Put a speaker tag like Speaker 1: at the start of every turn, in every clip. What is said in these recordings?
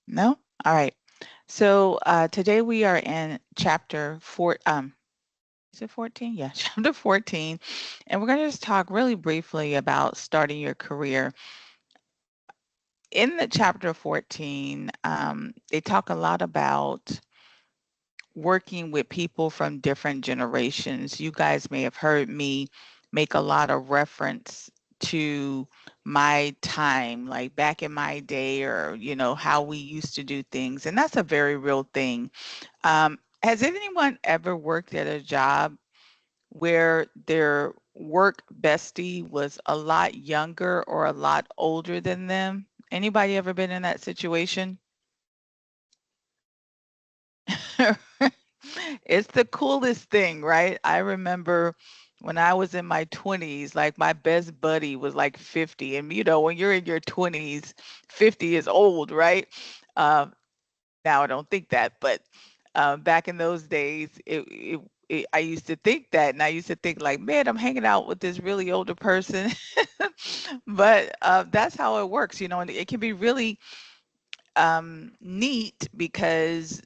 Speaker 1: No? All right. So today we are in chapter 4. Is it 14? Yeah, chapter 14. And we're going to just talk really briefly about starting your career. In the chapter 14, they talk a lot about working with people from different generations. You guys may have heard me make a lot of reference to my time, like back in my day, or, how we used to do things. And that's a very real thing. Has anyone ever worked at a job where their work bestie was a lot younger or a lot older than them? Anybody ever been in that situation? It's the coolest thing, right? I remember when I was in my 20s, like my best buddy was like 50. And when you're in your 20s, 50 is old, right? Uh, now I don't think that, but back in those days, I used to think that, and I used to think like, man, I'm hanging out with this really older person. But that's how it works, and it can be really neat because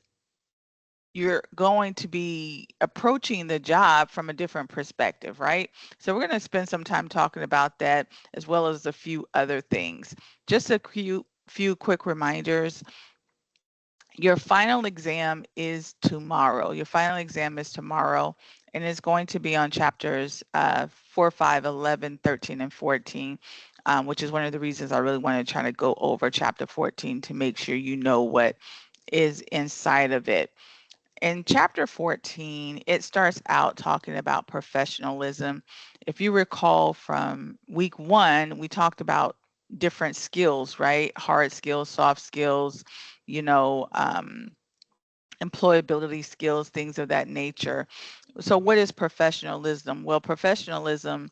Speaker 1: you're going to be approaching the job from a different perspective, right? So we're going to spend some time talking about that as well as a few other things. Just a few quick reminders. Your final exam is tomorrow. Your final exam is tomorrow, and it's going to be on chapters 4, 5, 11, 13, and 14, which is one of the reasons I really want to try to go over chapter 14 to make sure you know what is inside of it. In chapter 14, it starts out talking about professionalism. If you recall from week 1, we talked about different skills, right? Hard skills, soft skills, you know, um, employability skills, things of that nature. So, what is professionalism? Well, professionalism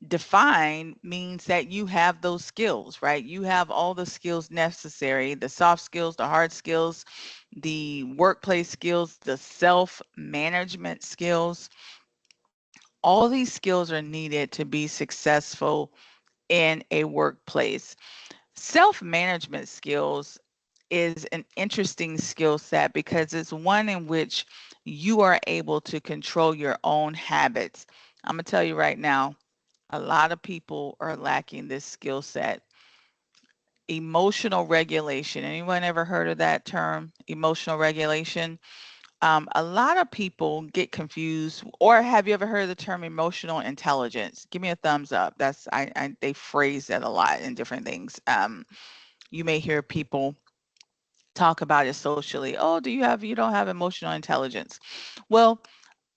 Speaker 1: defined means that you have those skills, right? You have all the skills necessary, the soft skills, the hard skills, the workplace skills, the self-management skills. All these skills are needed to be successful in a workplace. Self-management skills is an interesting skill set because it's one in which you are able to control your own habits. I'm going to tell you right now, a lot of people are lacking this skill set. Emotional regulation. Anyone ever heard of that term? Emotional regulation? A lot of people get confused. Or have you ever heard of the term emotional intelligence? Give me a thumbs up. That's they phrase that a lot in different things. You may hear people talk about it socially. Oh, you don't have emotional intelligence? Well,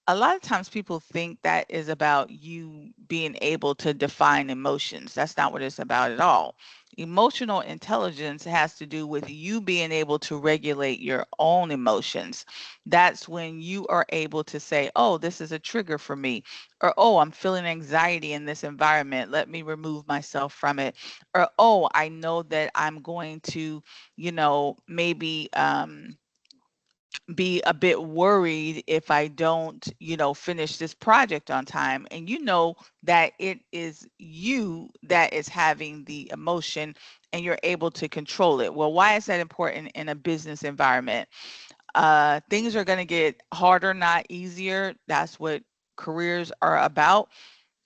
Speaker 1: a lot of times people think that is about you being able to define emotions. That's not what it's about at all. Emotional intelligence has to do with you being able to regulate your own emotions. That's when you are able to say, oh, this is a trigger for me, or oh, I'm feeling anxiety in this environment. Let me remove myself from it. Or oh, I know that I'm going to, maybe be a bit worried if I don't, finish this project on time. And you know that it is you that is having the emotion and you're able to control it. Well, why is that important in a business environment? Things are going to get harder, not easier. That's what careers are about.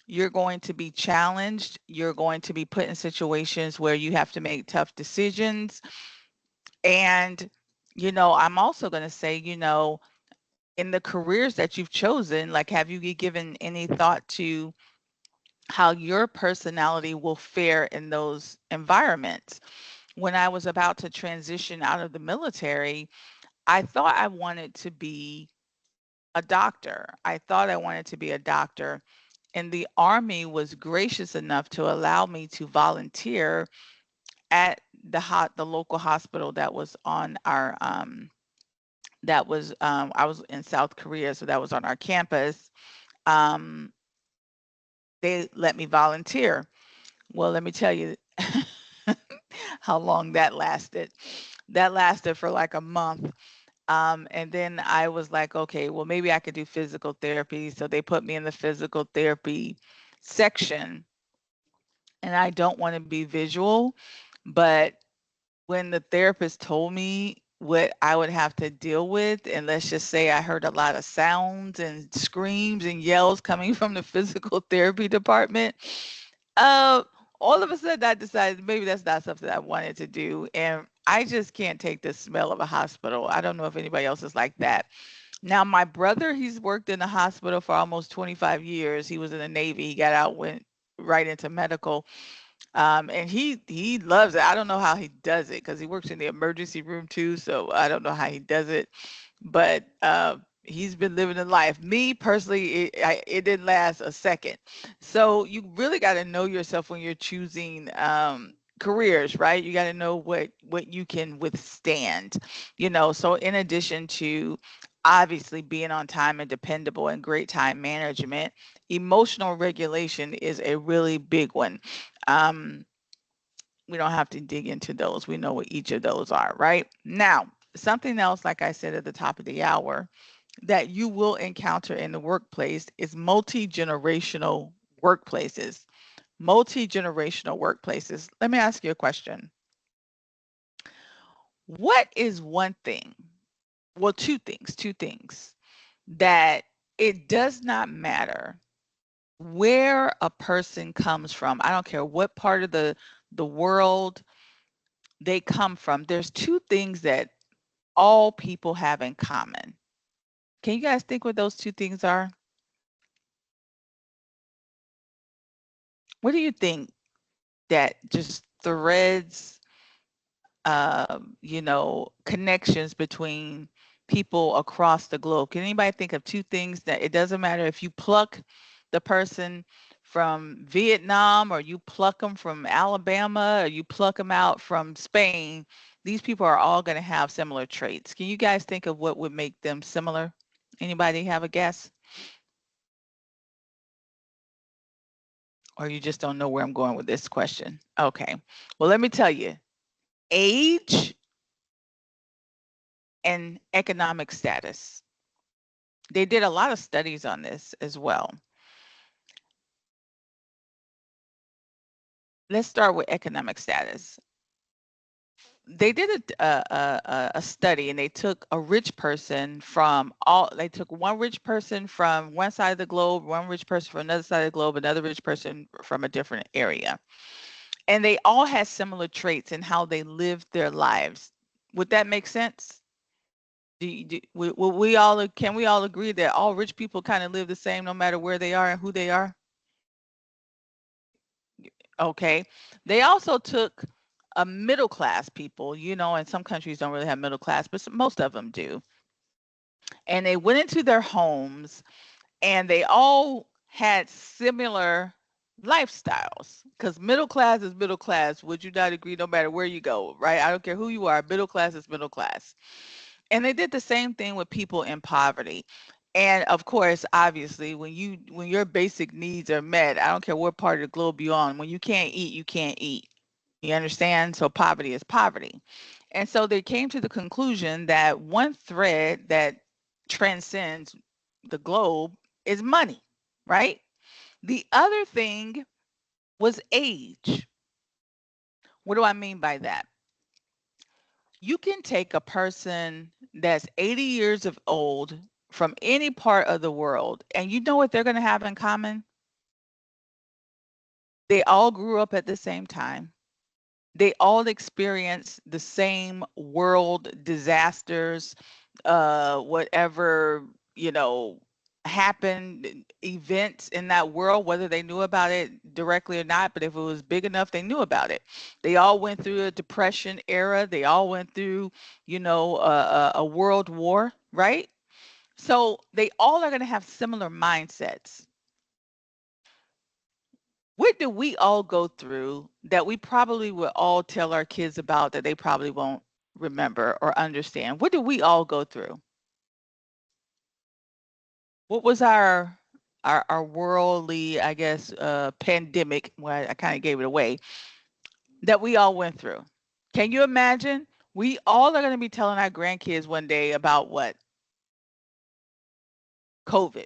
Speaker 1: You're going to be challenged. You're going to be put in situations where you have to make tough decisions. And, I'm also going to say, in the careers that you've chosen, like, have you given any thought to how your personality will fare in those environments? When I was about to transition out of the military, I thought I wanted to be a doctor. I thought I wanted to be a doctor. And the Army was gracious enough to allow me to volunteer at the local hospital that was on our I was in South Korea, so that was on our campus. um, they let me volunteer. Well, let me tell you how long that lasted. That lasted for like a month. And then I was like, okay, well, maybe I could do physical therapy. So they put me in the physical therapy section. And I don't want to be visual, but when the therapist told me what I would have to deal with, and let's just say I heard a lot of sounds and screams and yells coming from the physical therapy department, uh, all of a sudden I decided maybe that's not something I wanted to do. And I just can't take the smell of a hospital. I don't know if anybody else is like that. Now, my brother, he's worked in the hospital for almost 25 years. He was in the Navy. He got out, went right into medical. And he loves it. I don't know how he does it because he works in the emergency room too. So I don't know how he does it, but he's been living a life. Me personally, it didn't last a second. So you really got to know yourself when you're choosing careers, right? You got to know what you can withstand. So in addition to obviously being on time and dependable and great time management, emotional regulation is a really big one. um, we don't have to dig into those. We know what each of those are, right? Now, something else, like I said at the top of the hour, that you will encounter in the workplace is multi-generational workplaces. Multi-generational workplaces. Let me ask you a question. What is one thing, well, two things that it does not matter where a person comes from. I don't care what part of the world they come from. There's two things that all people have in common. Can you guys think what those two things are? What do you think that just threads, connections between people across the globe? Can anybody think of two things that it doesn't matter if you pluck the person from Vietnam or you pluck them from Alabama or you pluck them out from Spain? These people are all going to have similar traits. Can you guys think of what would make them similar? Anybody have a guess? Or you just don't know where I'm going with this question? Okay. Well, let me tell you, age and economic status. They did a lot of studies on this as well. Let's start with economic status. They did a study and they took a rich person they took one rich person from one side of the globe, one rich person from another side of the globe, another rich person from a different area. And they all had similar traits in how they lived their lives. Would that make sense? Can we all agree that all rich people kind of live the same no matter where they are and who they are? Okay. They also took a middle class people, and some countries don't really have middle class, but most of them do. And they went into their homes and they all had similar lifestyles because middle class is middle class. Would you not agree? No matter where you go, right? I don't care who you are, middle class is middle class. And they did the same thing with people in poverty. And of course, obviously, when your basic needs are met, I don't care what part of the globe you're on, when you can't eat, you can't eat. You understand? So poverty is poverty. And so they came to the conclusion that one thread that transcends the globe is money, right? The other thing was age. What do I mean by that? You can take a person that's 80 years of old from any part of the world, and you know what they're going to have in common? They all grew up at the same time. They all experienced the same world disasters, whatever, you know, happened, events in that world, whether they knew about it directly or not, but if it was big enough, they knew about it. They all went through a depression era. They all went through, a world war, right? So they all are going to have similar mindsets. What do we all go through that we probably will all tell our kids about that they probably won't remember or understand? What do we all go through? What was our worldly, I guess, pandemic? Well, I kind of gave it away that we all went through. Can you imagine? We all are going to be telling our grandkids one day about what? COVID.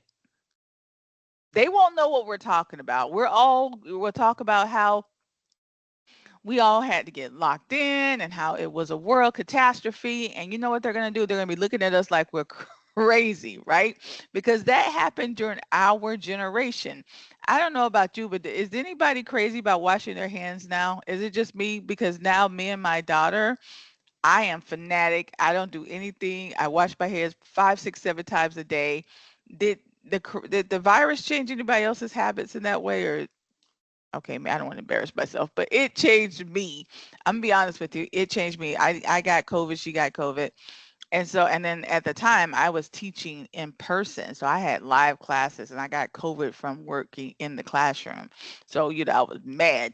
Speaker 1: They won't know what we're talking about. We'll talk about how we all had to get locked in and how it was a world catastrophe. And you know what they're going to do? They're going to be looking at us like we're crazy, right? Because that happened during our generation. I don't know about you, but is anybody crazy about washing their hands now? Is it just me? Because now me and my daughter, I am fanatic. I don't do anything. I wash my hands 5, 6, 7 times a day. Did did the virus change anybody else's habits in that way, or okay, I don't want to embarrass myself, but it changed me. I'm gonna be honest with you. It changed me. I got COVID. She got COVID. And so, and then at the time I was teaching in person. So I had live classes and I got COVID from working in the classroom. So, I was mad.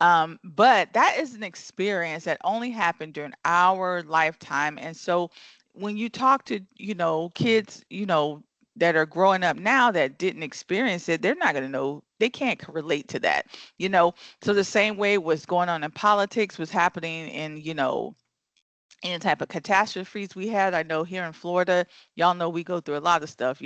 Speaker 1: But that is an experience that only happened during our lifetime. And so when you talk to, kids, that are growing up now that didn't experience it, they're not going to know, they can't relate to that, you know. So the same way what's going on in politics was happening in, any type of catastrophes we had. I know here in Florida, y'all know we go through a lot of stuff,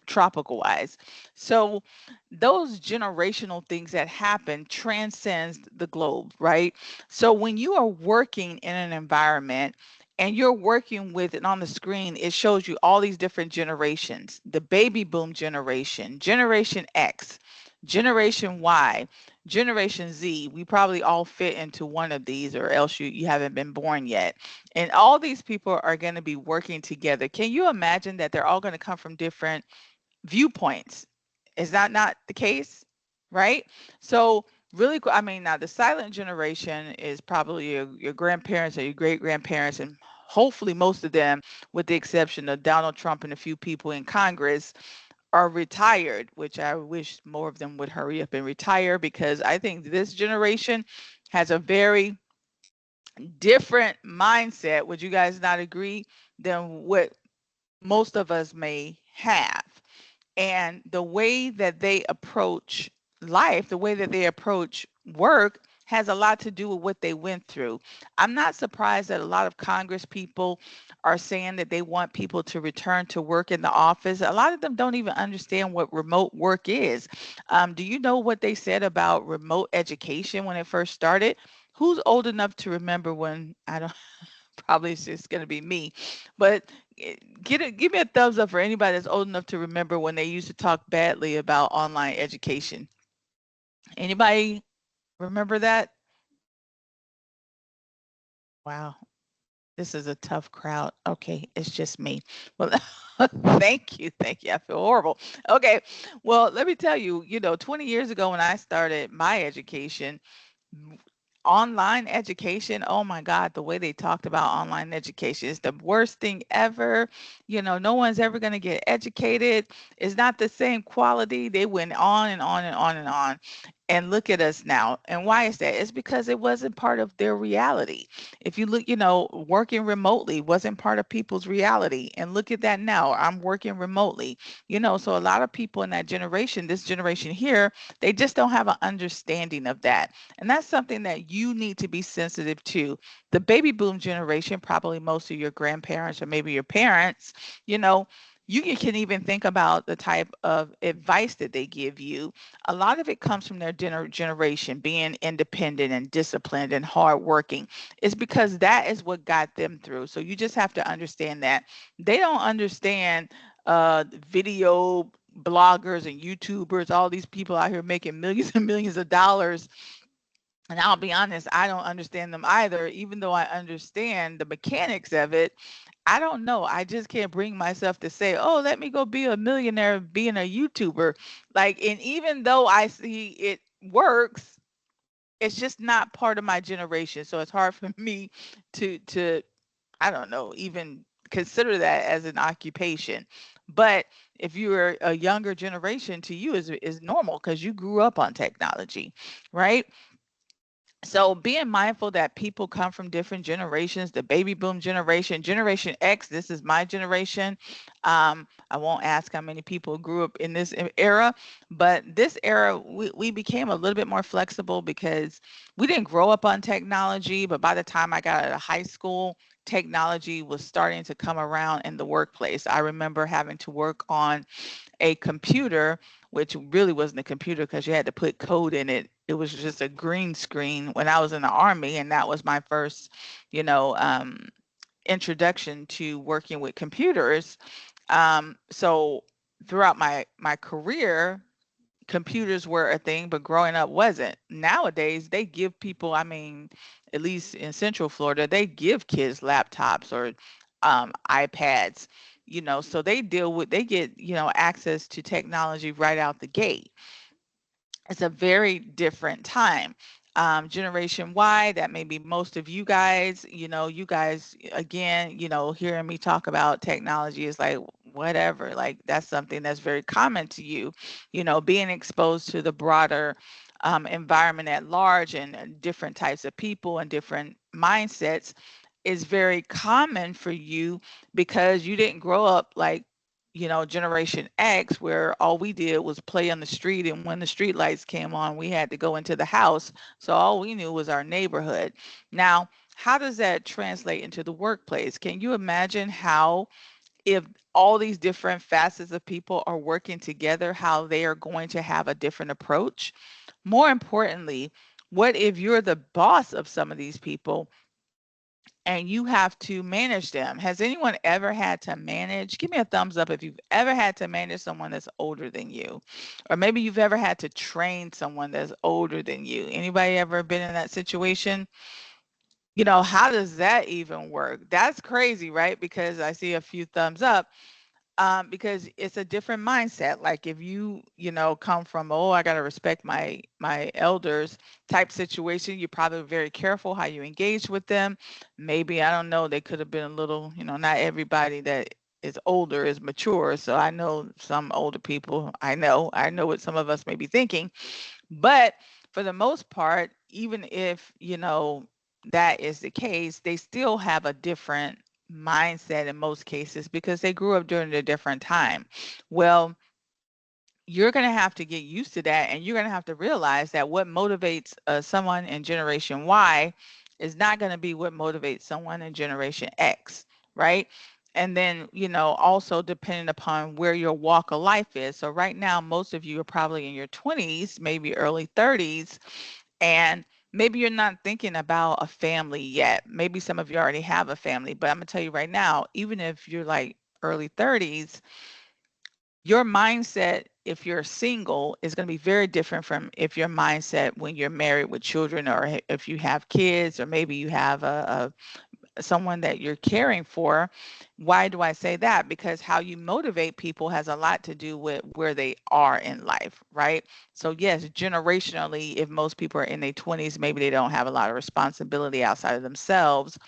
Speaker 1: tropical wise. So those generational things that happen transcends the globe, right? So when you are working in an environment and you're working with it on the screen, it shows you all these different generations: the baby boom generation, Generation X, Generation Y, Generation Z. We probably all fit into one of these, or else you haven't been born yet. And all these people are going to be working together. Can you imagine that they're all going to come from different viewpoints? Is that not the case? Right? So, really, I mean, now the silent generation is probably your grandparents or your great grandparents, and hopefully most of them, with the exception of Donald Trump and a few people in Congress, are retired, which I wish more of them would hurry up and retire, because I think this generation has a very different mindset. Would you guys not agree? Than what most of us may have. And the way that they approach life, the way that they approach work, has a lot to do with what they went through. I'm not surprised that a lot of Congress people are saying that they want people to return to work in the office. A lot of them don't even understand what remote work is. Do you know what they said about remote education when it first started? Who's old enough to remember when, I don't, probably it's just going to be me, but give me a thumbs up for anybody that's old enough to remember when they used to talk badly about online education. Anybody remember that? Wow, this is a tough crowd. Okay, it's just me. Well, thank you, thank you. I feel horrible. Okay, well, let me tell you, 20 years ago when I started my education, online education, oh my God, the way they talked about online education is the worst thing ever. No one's ever going to get educated. It's not the same quality. They went on and on and on and on. And look at us now. And why is that? It's because it wasn't part of their reality. If you look, working remotely wasn't part of people's reality. And look at that now. I'm working remotely. So a lot of people in that generation, this generation here, they just don't have an understanding of that. And that's something that you need to be sensitive to. The baby boom generation, probably most of your grandparents or maybe your parents, you know, you can even think about the type of advice that they give you. A lot of it comes from their generation, being independent and disciplined and hardworking. It's because that is what got them through. So you just have to understand that they don't understand video bloggers and YouTubers, all these people out here making millions and millions of dollars. And I'll be honest, I don't understand them either, even though I understand the mechanics of it. I don't know. I just can't bring myself to say, oh, let me go be a millionaire being a YouTuber. Like, and even though I see it works, it's just not part of my generation. So it's hard for me to I don't know, even consider that as an occupation. But if you're a younger generation, to you is normal because you grew up on technology, right? So being mindful that people come from different generations, the baby boom generation, Generation X, this is my generation. I won't ask how many people grew up in this era, but this era, we became a little bit more flexible because we didn't grow up on technology, but by the time I got out of high school, technology was starting to come around in the workplace. I remember having to work on a computer, which really wasn't a computer because you had to put code in it. It was just a green screen when I was in the Army, and that was my first, you know, introduction to working with computers. So throughout my career, computers were a thing, but growing up wasn't. Nowadays, they give people, I mean, at least in Central Florida, they give kids laptops or iPads, so they get, access to technology right out the gate. It's a very different time. Generation Y, that may be most of you guys, you guys, again, hearing me talk about technology is like, whatever, like that's something that's very common to you, being exposed to the broader environment at large and different types of people and different mindsets is very common for you because you didn't grow up like Generation X, where all we did was play on the street. And when the street lights came on, we had to go into the house. So all we knew was our neighborhood. Now, how does that translate into the workplace? Can you imagine how, if all these different facets of people are working together, how they are going to have a different approach? More importantly, what if you're the boss of some of these people and you have to manage them? Has anyone ever had to manage? Give me a thumbs up if you've ever had to manage someone that's older than you. Or maybe you've ever had to train someone that's older than you. Anybody ever been in that situation? How does that even work? That's crazy, right? Because I see a few thumbs up, because it's a different mindset. Like if come from, oh, I got to respect my elders type situation, you're probably very careful how you engage with them. Maybe, I don't know, they could have been a little, not everybody that is older is mature. So I know some older people, I know what some of us may be thinking. But for the most part, even if, that is the case, they still have a different mindset in most cases because they grew up during a different time. Well, you're going to have to get used to that, and you're going to have to realize that what motivates someone in Generation Y is not going to be what motivates someone in Generation X, right? And then, also depending upon where your walk of life is. So right now, most of you are probably in your 20s, maybe early 30s, and maybe you're not thinking about a family yet. Maybe some of you already have a family, but I'm going to tell you right now, even if you're like early 30s, your mindset, if you're single, is going to be very different from if your mindset when you're married with children, or if you have kids, or maybe you have someone that you're caring for. Why do I say that? Because how you motivate people has a lot to do with where they are in life, right? So yes, generationally, if most people are in their 20s, maybe they don't have a lot of responsibility outside of themselves,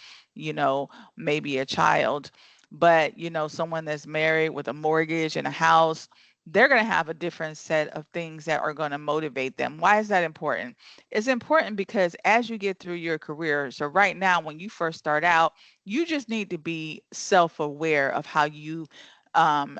Speaker 1: maybe a child. But, someone that's married with a mortgage and a house, they're going to have a different set of things that are going to motivate them. Why is that important? It's important because as you get through your career, so right now, when you first start out, you just need to be self-aware of how you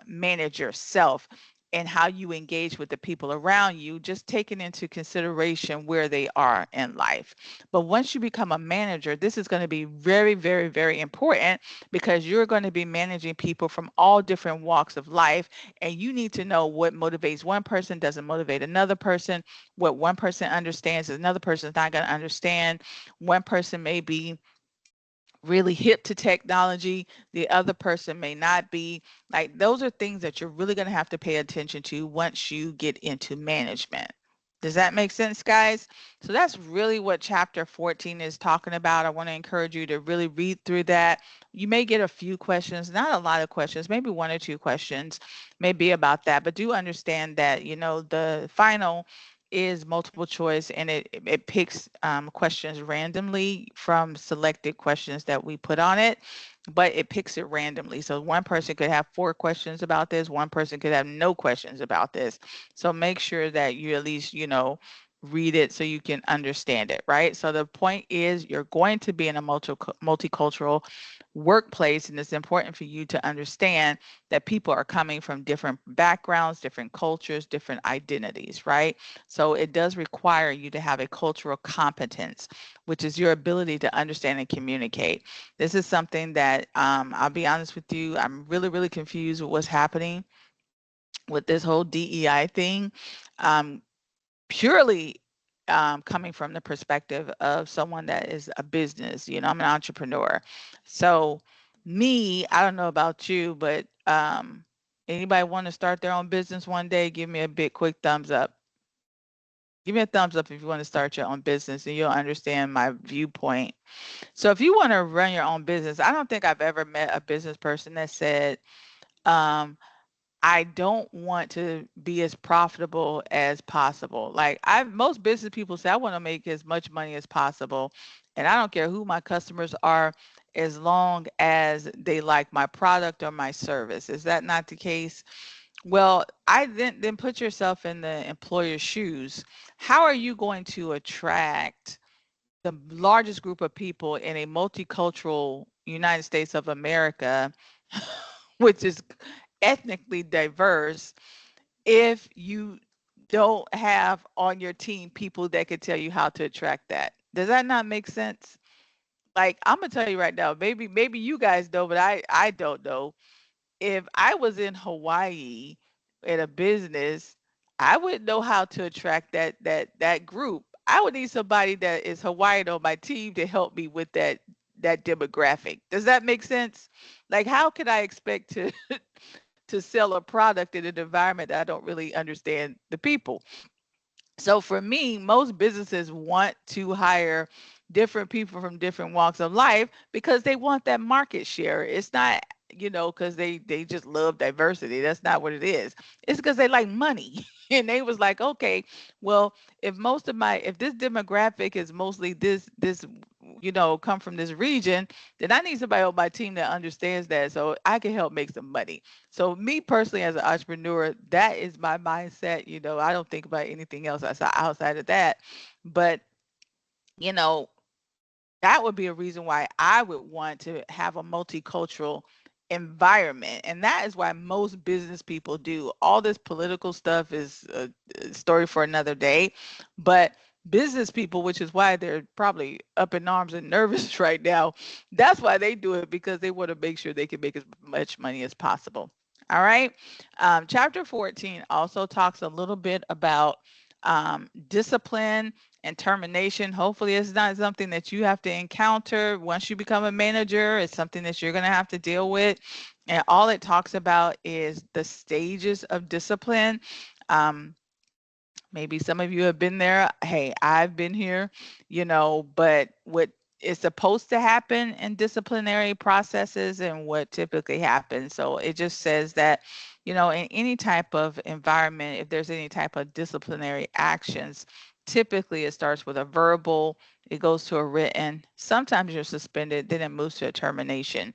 Speaker 1: manage yourself and how you engage with the people around you, just taking into consideration where they are in life. But once you become a manager, this is going to be very, very, very important because you're going to be managing people from all different walks of life. And you need to know what motivates one person doesn't motivate another person. What one person understands, another person is not going to understand. One person may be really hip to technology, the other person may not be. Like, those are things that you're really going to have to pay attention to once you get into management. Does that make sense, guys? So that's really what chapter 14 is talking about. I want to encourage you to really read through that. You may get a few questions, not a lot of questions, maybe one or two questions maybe about that, but do understand that, the final is multiple choice, and it picks questions randomly from selected questions that we put on it, but it picks it randomly. So one person could have 4 questions about this, one person could have no questions about this. So make sure that you at least, read it so you can understand it, right? So the point is, you're going to be in a multicultural workplace, and it's important for you to understand that people are coming from different backgrounds, different cultures, different identities, right? So it does require you to have a cultural competence, which is your ability to understand and communicate. This is something that I'll be honest with you, I'm really, really confused with what's happening with this whole DEI thing, um, purely coming from the perspective of someone that is a business. I'm an entrepreneur. So, me, I don't know about you, but anybody want to start their own business one day? Give me a big, quick thumbs up. Give me a thumbs up if you want to start your own business and you'll understand my viewpoint. So, if you want to run your own business, I don't think I've ever met a business person that said, um, I don't want to be as profitable as possible. Like most business people say, I want to make as much money as possible. And I don't care who my customers are as long as they like my product or my service. Is that not the case? Well, I then put yourself in the employer's shoes. How are you going to attract the largest group of people in a multicultural United States of America, which is ethnically diverse, if you don't have on your team people that could tell you how to attract that? Does that not make sense? Like, I'm gonna tell you right now, maybe you guys know, but I don't know. If I was in Hawaii at a business, I wouldn't know how to attract that group. I would need somebody that is Hawaiian on my team to help me with that demographic. Does that make sense? Like, how can I expect to to sell a product in an environment that I don't really understand the people? So for me, most businesses want to hire different people from different walks of life because they want that market share. It's not, because they just love diversity. That's not what it is. It's because they like money. And they was like, okay, well, if this demographic is mostly this, come from this region, then I need somebody on my team that understands that so I can help make some money. So me personally as an entrepreneur, that is my mindset. I don't think about anything else outside of that. But, you know, that would be a reason why I would want to have a multicultural environment. And that is why most business people do. All this political stuff is a story for another day. But business people, which is why they're probably up in arms and nervous right now, that's why they do it, because they want to make sure they can make as much money as possible. All right. Chapter 14 also talks a little bit about discipline and termination. Hopefully, it's not something that you have to encounter once you become a manager. It's something that you're going to have to deal with. And all it talks about is the stages of discipline. Um, Maybe some of you have been there. Hey, I've been here, but what is supposed to happen in disciplinary processes and what typically happens. So it just says that, in any type of environment, if there's any type of disciplinary actions, typically it starts with a verbal, it goes to a written, sometimes you're suspended, then it moves to a termination.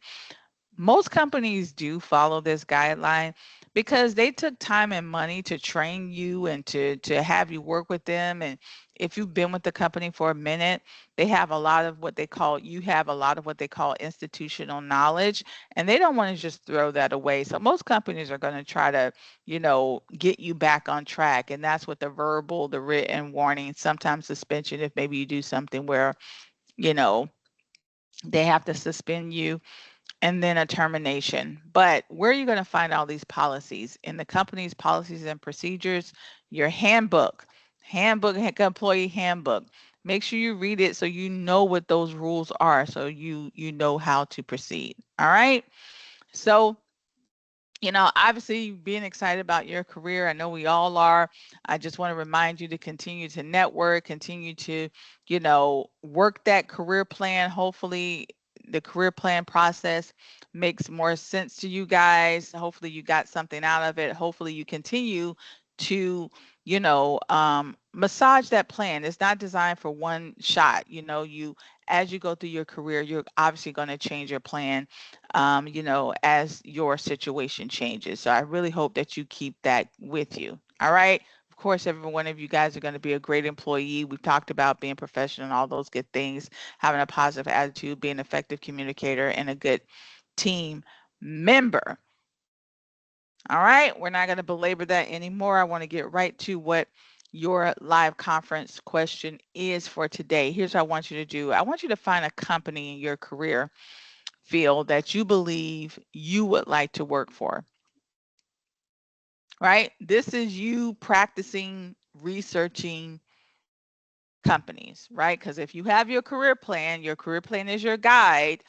Speaker 1: Most companies do follow this guideline because they took time and money to train you and to have you work with them. And if you've been with the company for a minute, they have a lot of what they call you have a lot of what they call institutional knowledge, and they don't want to just throw that away. So most companies are going to try to, get you back on track. And that's what the verbal, the written warning, sometimes suspension if maybe you do something where, you know, they have to suspend you, and then a termination. But where are you going to find all these policies? In the company's policies and procedures, your employee handbook. Make sure you read it so you know what those rules are, so you know how to proceed. All right. So, obviously being excited about your career. I know we all are. I just want to remind you to continue to network, continue to, work that career plan. Hopefully, the career plan process makes more sense to you guys. Hopefully, you got something out of it. Hopefully, you continue to, massage that plan. It's not designed for one shot. As you go through your career, you're obviously going to change your plan, as your situation changes. So I really hope that you keep that with you. All right. Of course, every one of you guys are going to be a great employee. We've talked about being professional and all those good things, having a positive attitude, being an effective communicator, and a good team member. All right. We're not going to belabor that anymore. I want to get right to what your live conference question is for today. Here's what I want you to do. I want you to find a company in your career field that you believe you would like to work for. right? This is you practicing researching companies, right? Because if you have your career plan is your guide.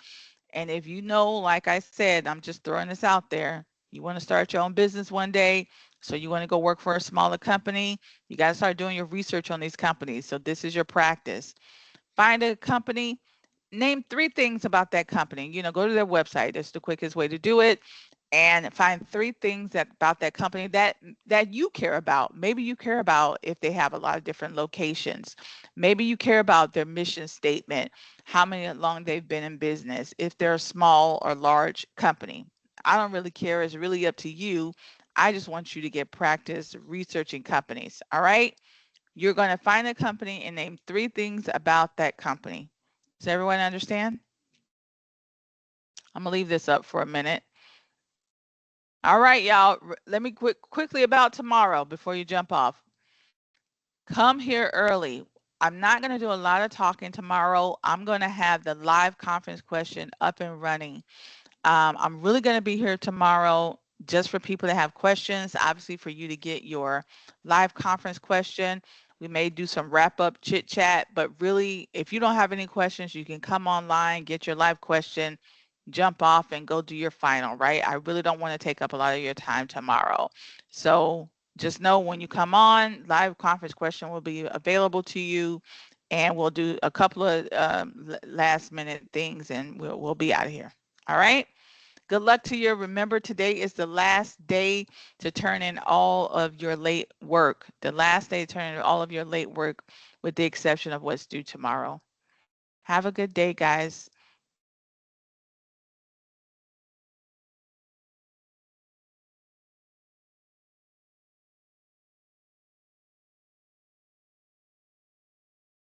Speaker 1: And if you know, like I said, I'm just throwing this out there, you want to start your own business one day, so you want to go work for a smaller company, you got to start doing your research on these companies. So this is your practice. Find a company, name 3 things about that company. Go to their website. That's the quickest way to do it. And find 3 things about that company that you care about. Maybe you care about if they have a lot of different locations. Maybe you care about their mission statement, how many long they've been in business, if they're a small or large company. I don't really care. It's really up to you. I just want you to get practice researching companies. All right. You're going to find a company and name 3 things about that company. Does everyone understand? I'm going to leave this up for a minute. All right, y'all. Let me quickly about tomorrow before you jump off. Come here early. I'm not going to do a lot of talking tomorrow. I'm going to have the live conference question up and running. I'm really going to be here tomorrow just for people that have questions, obviously for you to get your live conference question. We may do some wrap up chit chat, but really, if you don't have any questions, you can come online, get your live question, jump off and go do your final, right? I really don't want to take up a lot of your time tomorrow. So just know when you come on, live conference question will be available to you, and we'll do a couple of last minute things, and we'll be out of here. All right. Good luck to you. Remember, today is the last day to turn in all of your late work. The last day to turn in all of your late work, with the exception of what's due tomorrow. Have a good day, guys.